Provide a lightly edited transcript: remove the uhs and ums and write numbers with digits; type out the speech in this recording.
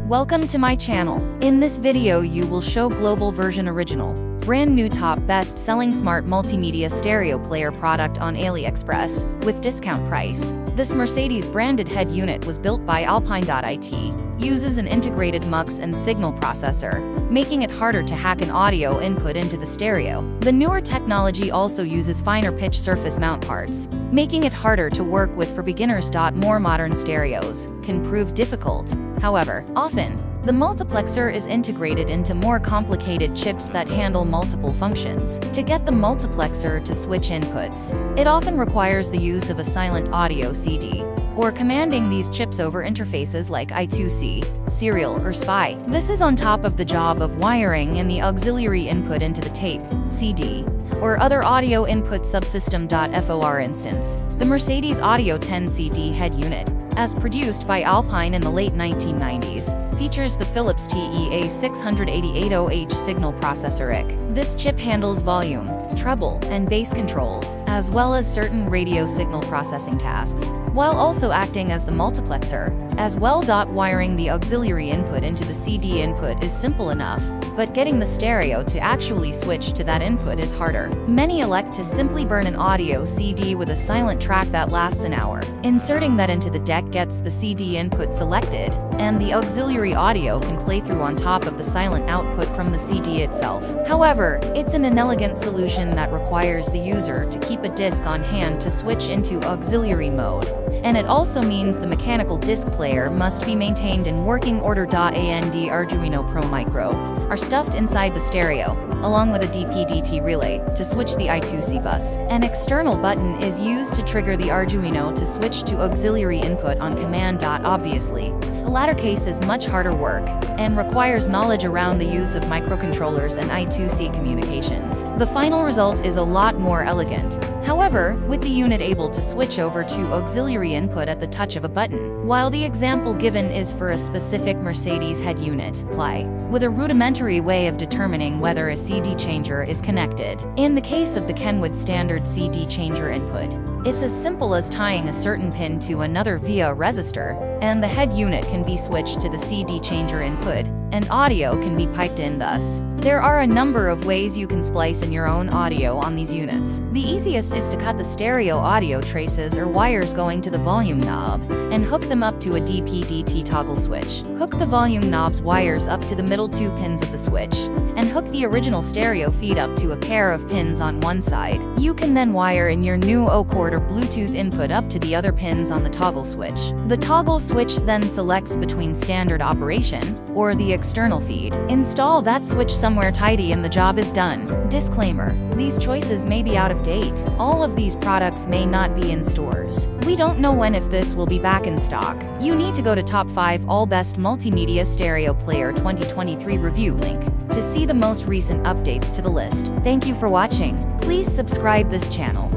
Welcome to my channel. In this video you will show global version original, brand new top best-selling smart multimedia stereo player product on Aliexpress, with discount price. This Mercedes branded head unit was built by Alpine.it, uses an integrated MUX and signal processor, making it harder to hack an audio input into the stereo. The newer technology also uses finer pitch surface mount parts, making it harder to work with for beginners. More modern stereos can prove difficult. However, often, the multiplexer is integrated into more complicated chips that handle multiple functions. To get the multiplexer to switch inputs, it often requires the use of a silent audio CD, or commanding these chips over interfaces like I2C, serial, or SPI. This is on top of the job of wiring in the auxiliary input into the tape, CD, or other audio input subsystem. For instance, the Mercedes Audio 10 CD head unit, as produced by Alpine in the late 1990s, features the Philips TEA688OH signal processor IC. This chip handles volume, treble, and bass controls, as well as certain radio signal processing tasks, while also acting as the multiplexer as well. Wiring the auxiliary input into the CD input is simple enough, but getting the stereo to actually switch to that input is harder. Many elect to simply burn an audio CD with a silent track that lasts an hour. Inserting that into the deck gets the CD input selected, and the auxiliary audio can play through on top of the silent output from the CD itself. However, it's an inelegant solution that requires the user to keep a disc on hand to switch into auxiliary mode, and it also means the mechanical disc player must be maintained in working order. And Arduino Pro Micro are stuffed inside the stereo, along with a DP-DT relay to switch the I2C bus. An external button is used to trigger the Arduino to switch to auxiliary input on command. Obviously, the latter case is much harder work and requires knowledge around the use of microcontrollers and I2C communications. The final result is a lot more elegant, however, with the unit able to switch over to auxiliary input at the touch of a button. While the example given is for a specific Mercedes head unit, with a rudimentary way of determining whether a CD changer is connected. In the case of the Kenwood standard CD changer input, it's as simple as tying a certain pin to another via a resistor, and the head unit can be switched to the CD changer input, and audio can be piped in thus. There are a number of ways you can splice in your own audio on these units. The easiest is to cut the stereo audio traces or wires going to the volume knob, and hook them up to a DP-DT toggle switch. Hook the volume knob's wires up to the middle two pins of the switch, and hook the original stereo feed up to a pair of pins on one side. You can then wire in your new O-cord or Bluetooth input up to the other pins on the toggle switch. The toggle switch then selects between standard operation or the external feed. Install that switch somewhere tidy and the job is done. Disclaimer: these choices may be out of date. All of these products may not be in stores. We don't know when if this will be back in stock. You need to go to Top 5 All Best Multimedia Stereo Player 2023 review link to see the most recent updates to the list. Thank you for watching. Please subscribe this channel.